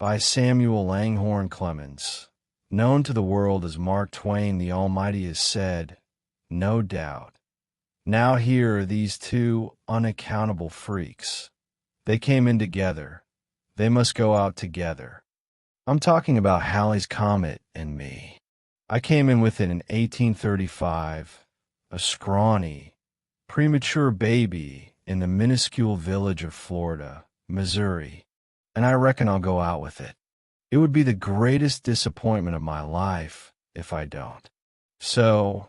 by Samuel Langhorne Clemens. Known to the world as Mark Twain, the Almighty has said, no doubt. Now here are these two unaccountable freaks. They came in together. They must go out together. I'm talking about Halley's Comet and me. I came in with it in 1835, a scrawny, premature baby in the minuscule village of Florida, Missouri, and I reckon I'll go out with it. It would be the greatest disappointment of my life if I don't. So,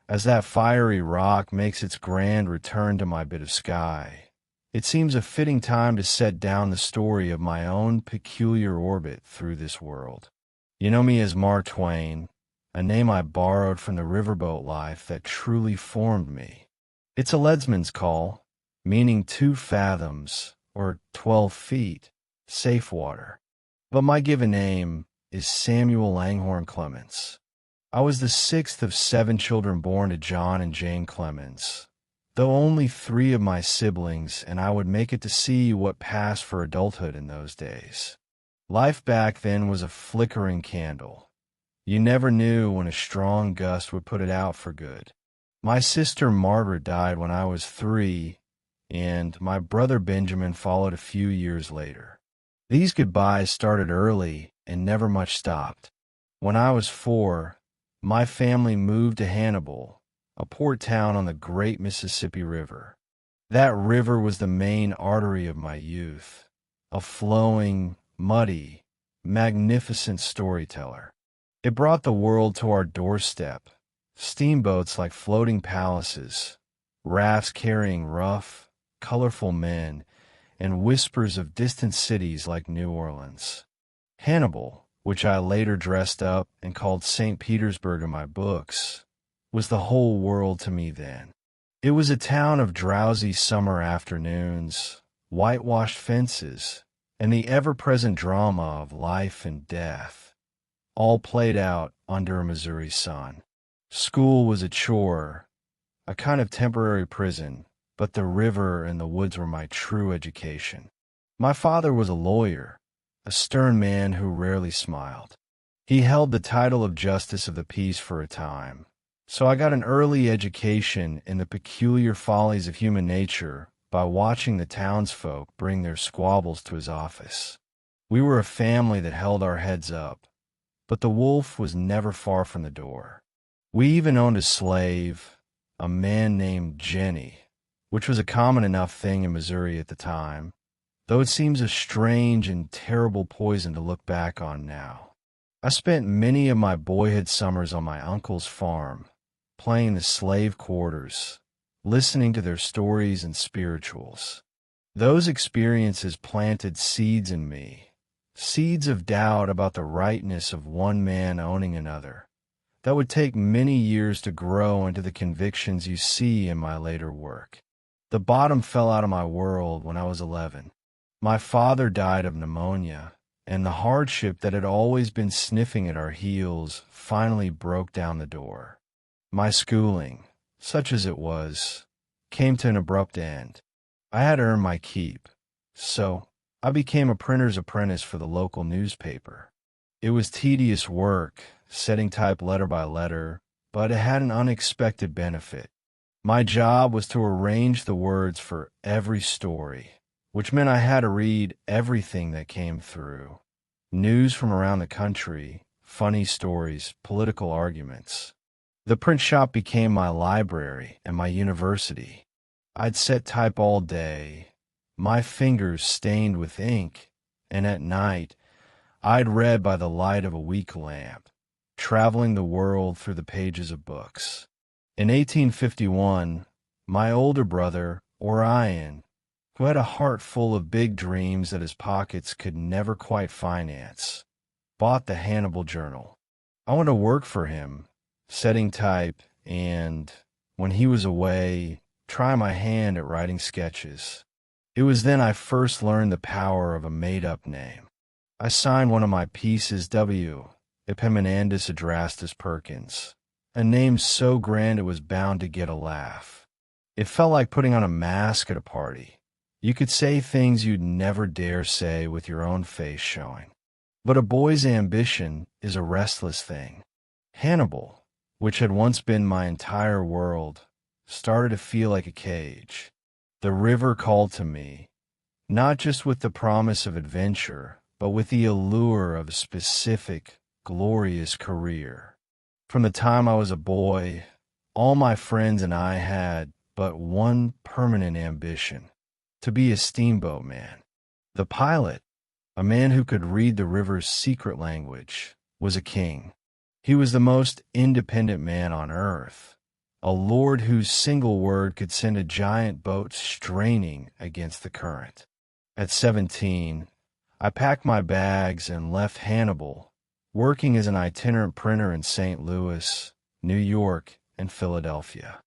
as that fiery rock makes its grand return to my bit of sky, it seems a fitting time to set down the story of my own peculiar orbit through this world. You know me as Mark Twain, a name I borrowed from the riverboat life that truly formed me. It's a leadsman's call, meaning 2 fathoms, or 12 feet, safe water. But my given name is Samuel Langhorne Clemens. I was the 6th of 7 children born to John and Jane Clemens, though only 3 of my siblings and I would make it to see what passed for adulthood in those days. Life back then was a flickering candle. You never knew when a strong gust would put it out for good. My sister Margaret died when I was 3, and my brother Benjamin followed a few years later. These goodbyes started early and never much stopped. When I was 4, my family moved to Hannibal, a port town on the great Mississippi River. That river was the main artery of my youth, a flowing, muddy, magnificent storyteller. It brought the world to our doorstep, steamboats like floating palaces, rafts carrying rough, colorful men, and whispers of distant cities like New Orleans. Hannibal, which I later dressed up and called St. Petersburg in my books, was the whole world to me then. It was a town of drowsy summer afternoons, whitewashed fences, and the ever-present drama of life and death, all played out under a Missouri sun. School was a chore, a kind of temporary prison, but the river and the woods were my true education. My father was a lawyer, a stern man who rarely smiled. He held the title of Justice of the Peace for a time, so I got an early education in the peculiar follies of human nature by watching the townsfolk bring their squabbles to his office. We were a family that held our heads up, but the wolf was never far from the door. We even owned a slave, a man named Jenny, which was a common enough thing in Missouri at the time, though it seems a strange and terrible poison to look back on now. I spent many of my boyhood summers on my uncle's farm, playing the slave quarters, listening to their stories and spirituals. Those experiences planted seeds in me, seeds of doubt about the rightness of one man owning another, that would take many years to grow into the convictions you see in my later work. The bottom fell out of my world when I was 11. My father died of pneumonia, and the hardship that had always been sniffing at our heels finally broke down the door. My schooling, such as it was, came to an abrupt end. I had earned my keep, so I became a printer's apprentice for the local newspaper. It was tedious work, setting type letter by letter, but it had an unexpected benefit. My job was to arrange the words for every story, which meant I had to read everything that came through. News from around the country, funny stories, political arguments. The print shop became my library and my university. I'd set type all day, my fingers stained with ink, and at night, I'd read by the light of a weak lamp, traveling the world through the pages of books. In 1851, my older brother, Orion, who had a heart full of big dreams that his pockets could never quite finance, bought the Hannibal Journal. I went to work for him, setting type, and, when he was away, try my hand at writing sketches. It was then I first learned the power of a made-up name. I signed one of my pieces W. Epimenandus Adrastus Perkins, a name so grand it was bound to get a laugh. It felt like putting on a mask at a party. You could say things you'd never dare say with your own face showing. But a boy's ambition is a restless thing. Hannibal, which had once been my entire world, started to feel like a cage. The river called to me, not just with the promise of adventure, but with the allure of a specific, glorious career. From the time I was a boy, all my friends and I had but one permanent ambition: to be a steamboat man. The pilot, a man who could read the river's secret language, was a king. He was the most independent man on earth, a lord whose single word could send a giant boat straining against the current. At 17, I packed my bags and left Hannibal, working as an itinerant printer in St. Louis, New York, and Philadelphia.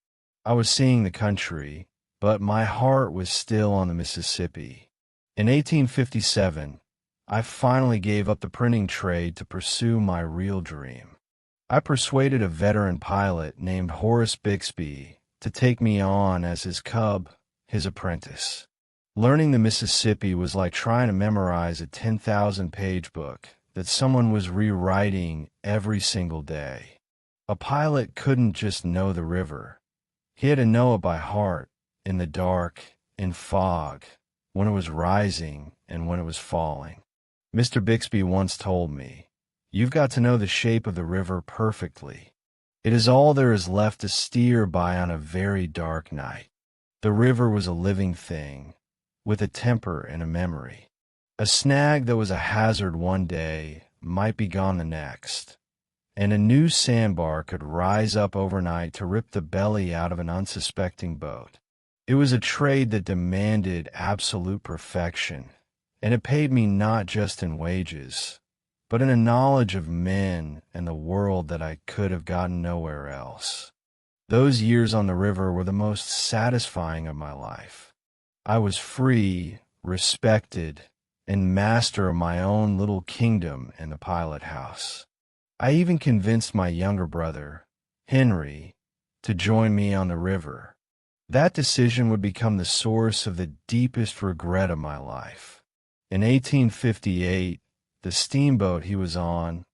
I was seeing the country, but my heart was still on the Mississippi. In 1857, I finally gave up the printing trade to pursue my real dream. I persuaded a veteran pilot named Horace Bixby to take me on as his cub, his apprentice. Learning the Mississippi was like trying to memorize a 10,000-page book that someone was rewriting every single day. A pilot couldn't just know the river. He had to know it by heart, in the dark, in fog, when it was rising and when it was falling. Mr. Bixby once told me, "You've got to know the shape of the river perfectly. It is all there is left to steer by on a very dark night." The river was a living thing, with a temper and a memory. A snag that was a hazard one day might be gone the next, and a new sandbar could rise up overnight to rip the belly out of an unsuspecting boat. It was a trade that demanded absolute perfection, and it paid me not just in wages, but in a knowledge of men and the world that I could have gotten nowhere else. Those years on the river were the most satisfying of my life. I was free, respected, and master of my own little kingdom in the pilot house. I even convinced my younger brother, Henry, to join me on the river. That decision would become the source of the deepest regret of my life. In 1858, the steamboat he was on,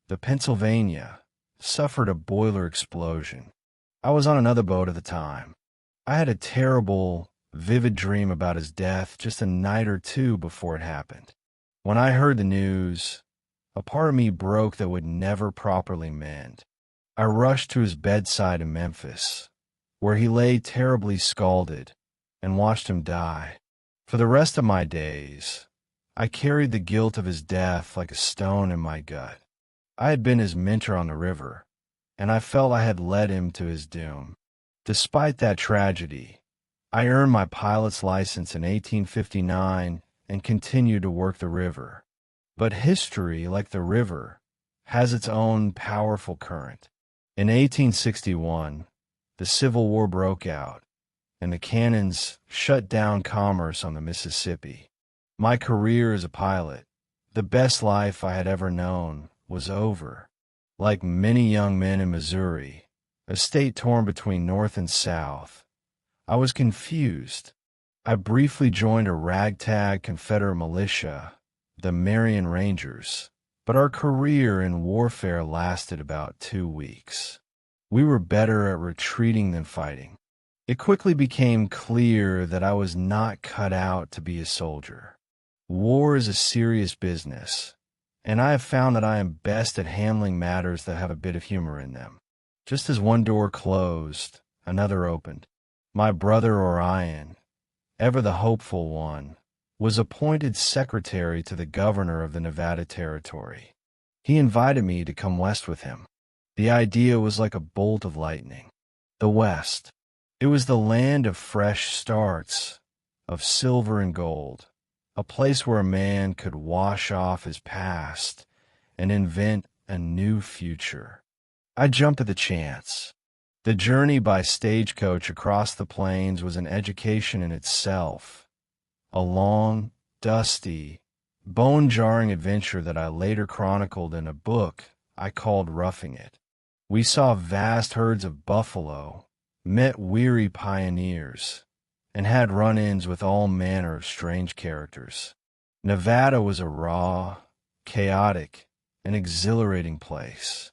the Pennsylvania, suffered a boiler explosion. I was on another boat at the time. I had a terrible, vivid dream about his death just a night or two before it happened. When I heard the news, a part of me broke that would never properly mend. I rushed to his bedside in Memphis, where he lay terribly scalded, and watched him die. For the rest of my days, I carried the guilt of his death like a stone in my gut. I had been his mentor on the river, and I felt I had led him to his doom. Despite that tragedy, I earned my pilot's license in 1859 and continued to work the river. But history, like the river, has its own powerful current. In 1861, the Civil War broke out, and the cannons shut down commerce on the Mississippi. My career as a pilot, the best life I had ever known, was over. Like many young men in Missouri, a state torn between North and South, I was confused. I briefly joined a ragtag Confederate militia, the Marion Rangers, but our career in warfare lasted about 2 weeks. We were better at retreating than fighting. It quickly became clear that I was not cut out to be a soldier. War is a serious business, and I have found that I am best at handling matters that have a bit of humor in them. Just as one door closed, another opened. My brother Orion, ever the hopeful one, was appointed secretary to the governor of the Nevada Territory. He invited me to come west with him. The idea was like a bolt of lightning. The West. It was the land of fresh starts, of silver and gold, a place where a man could wash off his past and invent a new future. I jumped at the chance. The journey by stagecoach across the plains was an education in itself. A long, dusty, bone-jarring adventure that I later chronicled in a book I called Roughing It. We saw vast herds of buffalo, met weary pioneers, and had run-ins with all manner of strange characters. Nevada was a raw, chaotic, and exhilarating place.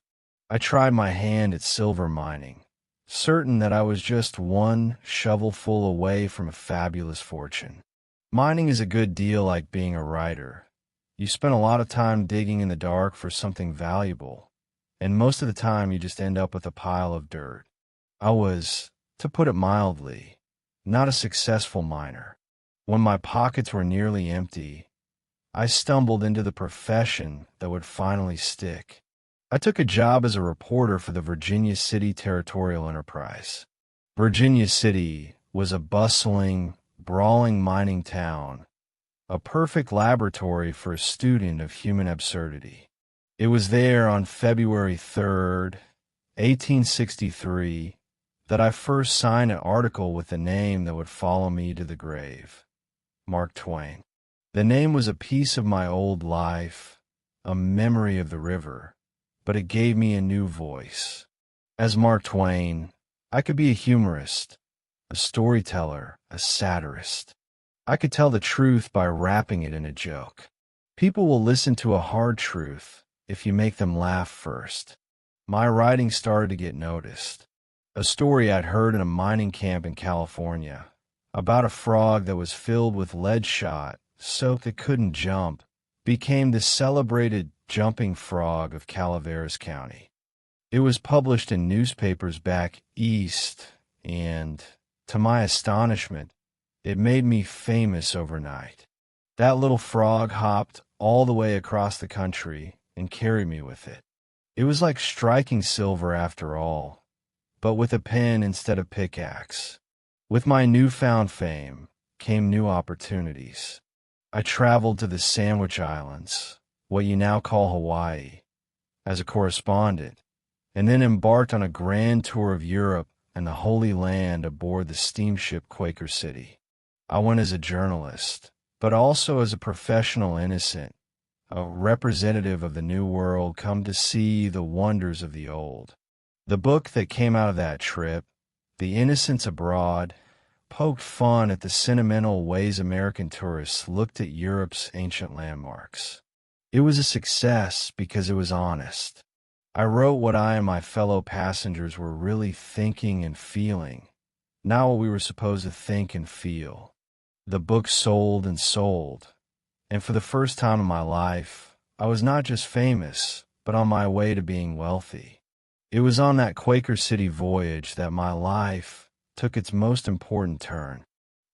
I tried my hand at silver mining, certain that I was just one shovelful away from a fabulous fortune. Mining is a good deal like being a writer. You spend a lot of time digging in the dark for something valuable, and most of the time you just end up with a pile of dirt. I was, to put it mildly, not a successful miner. When my pockets were nearly empty, I stumbled into the profession that would finally stick. I took a job as a reporter for the Virginia City Territorial Enterprise. Virginia City was a bustling, brawling mining town, a perfect laboratory for a student of human absurdity. It was there on February 3rd, 1863, that I first signed an article with the name that would follow me to the grave, Mark Twain. The name was a piece of my old life, a memory of the river, but it gave me a new voice. As Mark Twain, I could be a humorist, a storyteller, a satirist. I could tell the truth by wrapping it in a joke. People will listen to a hard truth if you make them laugh first. My writing started to get noticed. A story I'd heard in a mining camp in California about a frog that was filled with lead shot, soaked it couldn't jump, became the celebrated jumping frog of Calaveras County. It was published in newspapers back east, and, to my astonishment, it made me famous overnight. That little frog hopped all the way across the country and carried me with it. It was like striking silver after all, but with a pen instead of pickaxe. With my newfound fame came new opportunities. I traveled to the Sandwich Islands, what you now call Hawaii, as a correspondent, and then embarked on a grand tour of Europe and the Holy Land aboard the steamship Quaker City. I went as a journalist, but also as a professional innocent, a representative of the New World come to see the wonders of the Old. The book that came out of that trip, The Innocents Abroad, poked fun at the sentimental ways American tourists looked at Europe's ancient landmarks. It was a success because it was honest. I wrote what I and my fellow passengers were really thinking and feeling, not what we were supposed to think and feel. The book sold and sold, and for the first time in my life, I was not just famous, but on my way to being wealthy. It was on that Quaker City voyage that my life took its most important turn.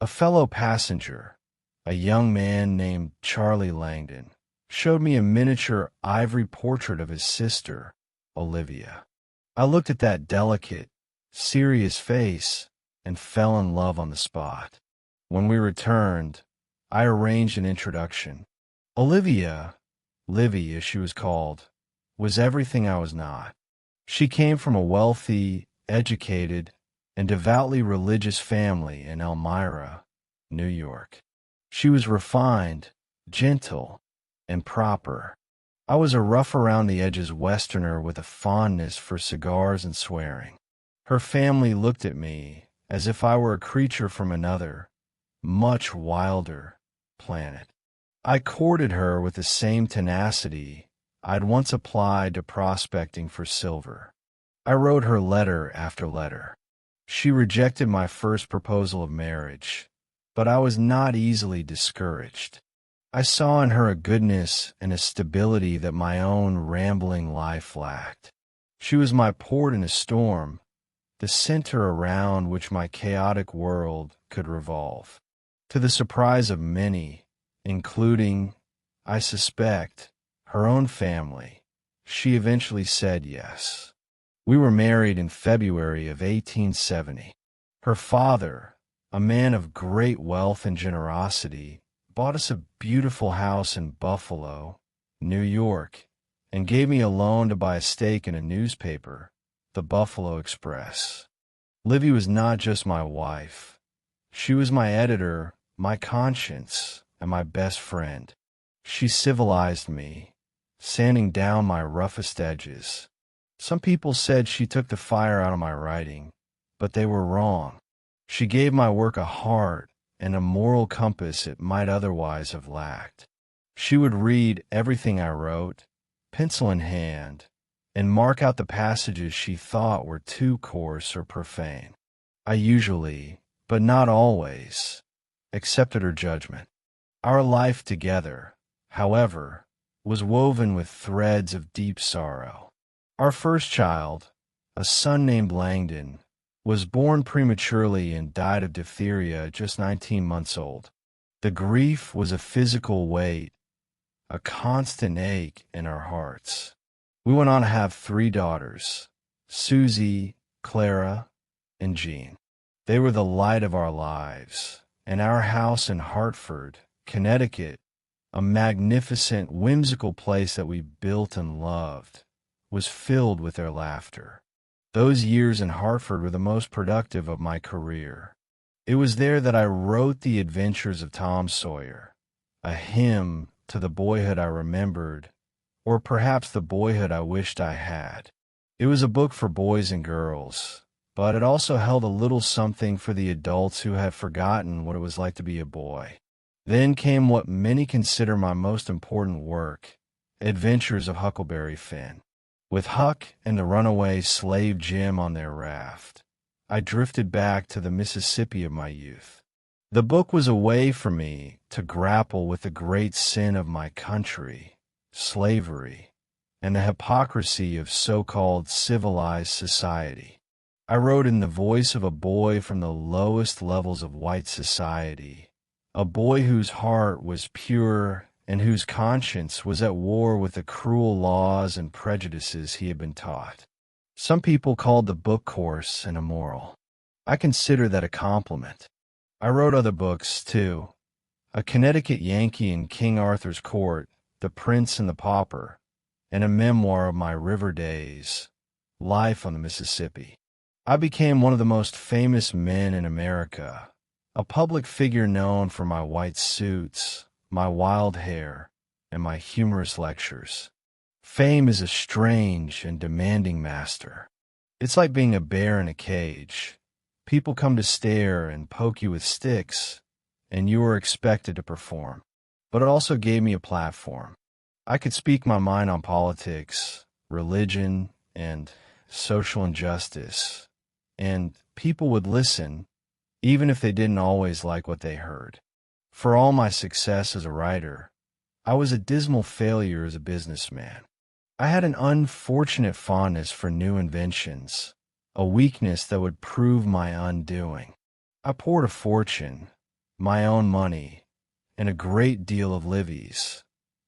A fellow passenger, a young man named Charlie Langdon, showed me a miniature ivory portrait of his sister, Olivia. I looked at that delicate, serious face and fell in love on the spot. When we returned, I arranged an introduction. Olivia, Livy as she was called, was everything I was not. She came from a wealthy, educated, and devoutly religious family in Elmira, New York. She was refined, gentle, and proper. I was a rough-around-the-edges Westerner with a fondness for cigars and swearing. Her family looked at me as if I were a creature from another, much wilder, planet. I courted her with the same tenacity I'd once applied to prospecting for silver. I wrote her letter after letter. She rejected my first proposal of marriage, but I was not easily discouraged. I saw in her a goodness and a stability that my own rambling life lacked. She was my port in a storm, the center around which my chaotic world could revolve. To the surprise of many, including, I suspect, her own family, she eventually said yes. We were married in February of 1870. Her father, a man of great wealth and generosity, bought us a beautiful house in Buffalo, New York, and gave me a loan to buy a stake in a newspaper, the Buffalo Express. Livy was not just my wife. She was my editor, my conscience, and my best friend. She civilized me, sanding down my roughest edges. Some people said she took the fire out of my writing, but they were wrong. She gave my work a heart and a moral compass it might otherwise have lacked. She would read everything I wrote, pencil in hand, and mark out the passages she thought were too coarse or profane. I usually, but not always, accepted her judgment. Our life together, however, was woven with threads of deep sorrow. Our first child, a son named Langdon, was born prematurely and died of diphtheria at just 19 months old. The grief was a physical weight, a constant ache in our hearts. We went on to have 3 daughters, Susie, Clara, and Jean. They were the light of our lives, and our house in Hartford, Connecticut, a magnificent, whimsical place that we built and loved, was filled with their laughter. Those years in Hartford were the most productive of my career. It was there that I wrote The Adventures of Tom Sawyer, a hymn to the boyhood I remembered, or perhaps the boyhood I wished I had. It was a book for boys and girls, but it also held a little something for the adults who have forgotten what it was like to be a boy. Then came what many consider my most important work, Adventures of Huckleberry Finn. With Huck and the runaway slave Jim on their raft, I drifted back to the Mississippi of my youth. The book was a way for me to grapple with the great sin of my country, slavery, and the hypocrisy of so-called civilized society. I wrote in the voice of a boy from the lowest levels of white society, a boy whose heart was pure and whose conscience was at war with the cruel laws and prejudices he had been taught. Some people called the book coarse and immoral. I consider that a compliment. I wrote other books, too. A Connecticut Yankee in King Arthur's Court, The Prince and the Pauper, and a memoir of my river days, Life on the Mississippi. I became one of the most famous men in America, a public figure known for my white suits, my wild hair, and my humorous lectures. Fame is a strange and demanding master. It's like being a bear in a cage. People come to stare and poke you with sticks, and you are expected to perform. But it also gave me a platform. I could speak my mind on politics, religion, and social injustice, and people would listen, even if they didn't always like what they heard. For all my success as a writer, I was a dismal failure as a businessman. I had an unfortunate fondness for new inventions, a weakness that would prove my undoing. I poured a fortune, my own money, and a great deal of Livy's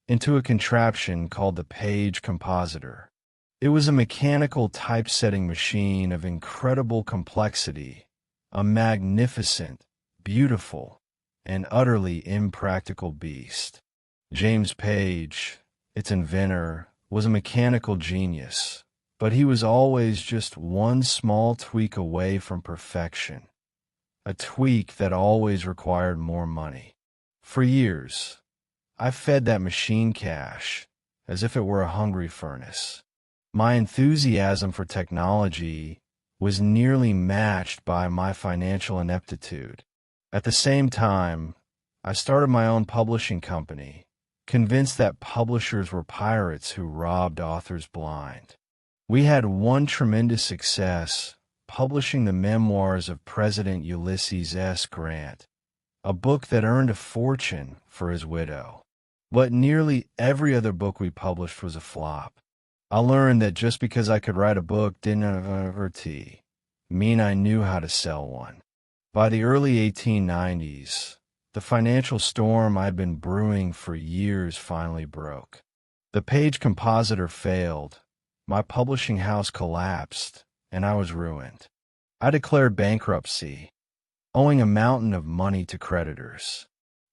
into a contraption called the Page Compositor. It was a mechanical typesetting machine of incredible complexity, a magnificent, beautiful, and utterly impractical beast. James Page, its inventor, was a mechanical genius, but he was always just one small tweak away from perfection, a tweak that always required more money. For years, I fed that machine cash as if it were a hungry furnace. My enthusiasm for technology was nearly matched by my financial ineptitude. At the same time, I started my own publishing company, convinced that publishers were pirates who robbed authors blind. We had one tremendous success, publishing the memoirs of President Ulysses S. Grant, a book that earned a fortune for his widow. But nearly every other book we published was a flop. I learned that just because I could write a book didn't mean I knew how to sell one. By the early 1890s, the financial storm I'd been brewing for years finally broke. The Page Compositor failed, my publishing house collapsed, and I was ruined. I declared bankruptcy, owing a mountain of money to creditors.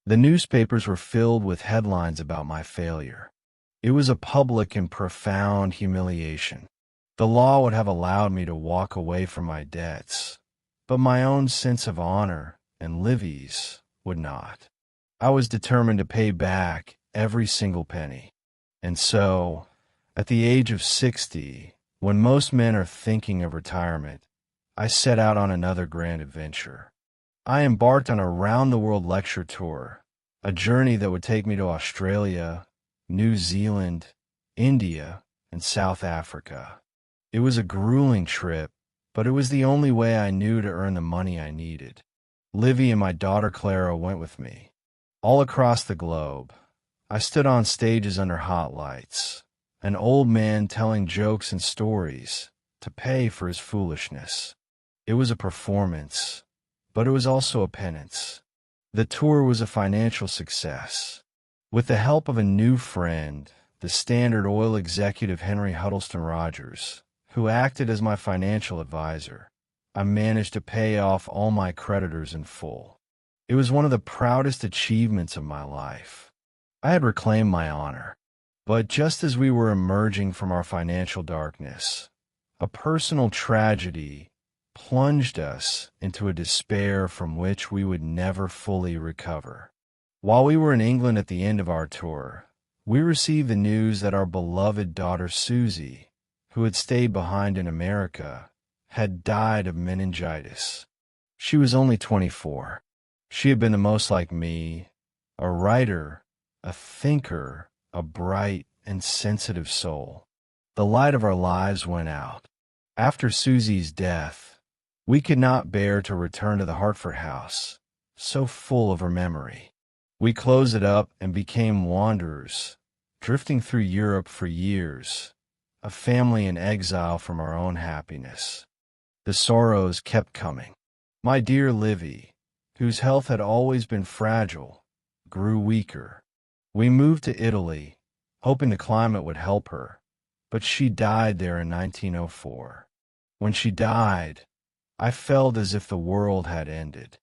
The newspapers were filled with headlines about my failure. It was a public and profound humiliation. The law would have allowed me to walk away from my debts, but my own sense of honor and Livy's would not. I was determined to pay back every single penny. And so, at the age of 60, when most men are thinking of retirement, I set out on another grand adventure. I embarked on a round-the-world lecture tour, a journey that would take me to Australia, New Zealand, India, and South Africa. It was a grueling trip, but it was the only way I knew to earn the money I needed. Livy and my daughter Clara went with me. All across the globe, I stood on stages under hot lights, an old man telling jokes and stories to pay for his foolishness. It was a performance, but it was also a penance. The tour was a financial success. With the help of a new friend, the Standard Oil executive Henry Huddleston Rogers, who acted as my financial advisor, I managed to pay off all my creditors in full. It was one of the proudest achievements of my life. I had reclaimed my honor. But just as we were emerging from our financial darkness, a personal tragedy plunged us into a despair from which we would never fully recover. While we were in England at the end of our tour, we received the news that our beloved daughter Susie, who had stayed behind in America, had died of meningitis. She was only 24. She had been the most like me, a writer, a thinker, a bright and sensitive soul. The light of our lives went out. After Susie's death, we could not bear to return to the Hartford house, so full of her memory. We closed it up and became wanderers, drifting through Europe for years, a family in exile from our own happiness. The sorrows kept coming. My dear Livy, whose health had always been fragile, grew weaker. We moved to Italy, hoping the climate would help her, but she died there in 1904. When she died, I felt as if the world had ended.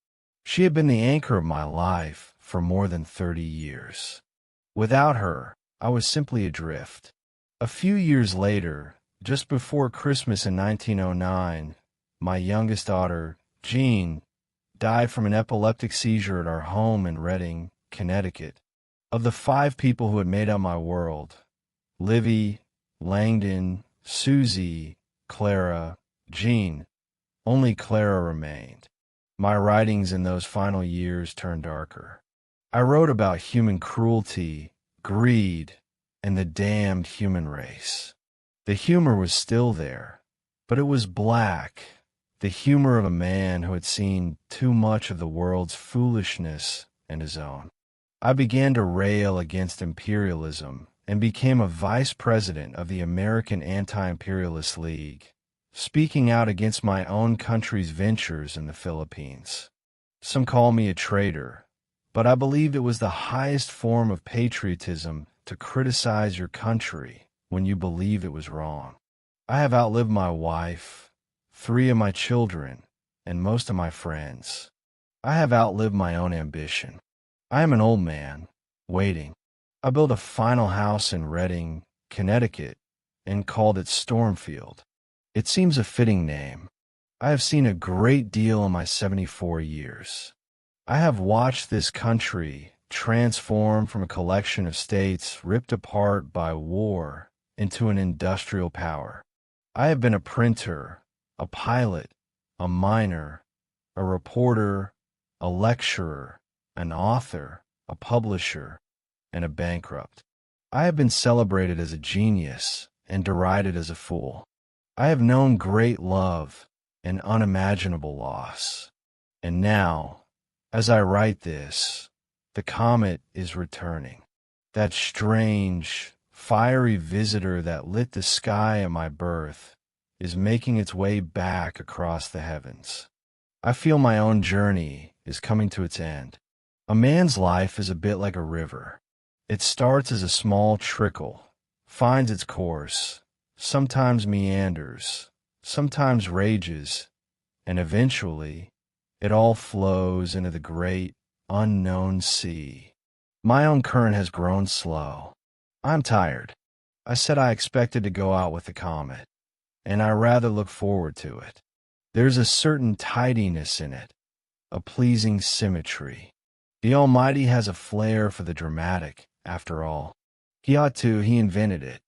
She had been the anchor of my life for more than 30 years. Without her, I was simply adrift. A few years later, just before Christmas in 1909, my youngest daughter, Jean, died from an epileptic seizure at our home in Redding, Connecticut. Of the 5 people who had made up my world, Livy, Langdon, Susie, Clara, Jean, only Clara remained. My writings in those final years turned darker. I wrote about human cruelty, greed, and the damned human race. The humor was still there, but it was black, the humor of a man who had seen too much of the world's foolishness and his own. I began to rail against imperialism and became a vice president of the American Anti-Imperialist League, speaking out against my own country's ventures in the Philippines. Some call me a traitor, but I believed it was the highest form of patriotism to criticize your country when you believe it was wrong. I have outlived my wife, 3 of my children, and most of my friends. I have outlived my own ambition. I am an old man, waiting. I built a final house in Redding, Connecticut, and called it Stormfield. It seems a fitting name. I have seen a great deal in my 74 years. I have watched this country transform from a collection of states ripped apart by war into an industrial power. I have been a printer, a pilot, a miner, a reporter, a lecturer, an author, a publisher, and a bankrupt. I have been celebrated as a genius and derided as a fool. I have known great love and unimaginable loss. And now, as I write this, the comet is returning. That strange, fiery visitor that lit the sky at my birth is making its way back across the heavens. I feel my own journey is coming to its end. A man's life is a bit like a river. It starts as a small trickle, finds its course, sometimes meanders, sometimes rages, and eventually it all flows into the great, unknown sea. My own current has grown slow. I'm tired. I said I expected to go out with the comet, and I rather look forward to it. There's a certain tidiness in it, a pleasing symmetry. The Almighty has a flair for the dramatic, after all. He invented it.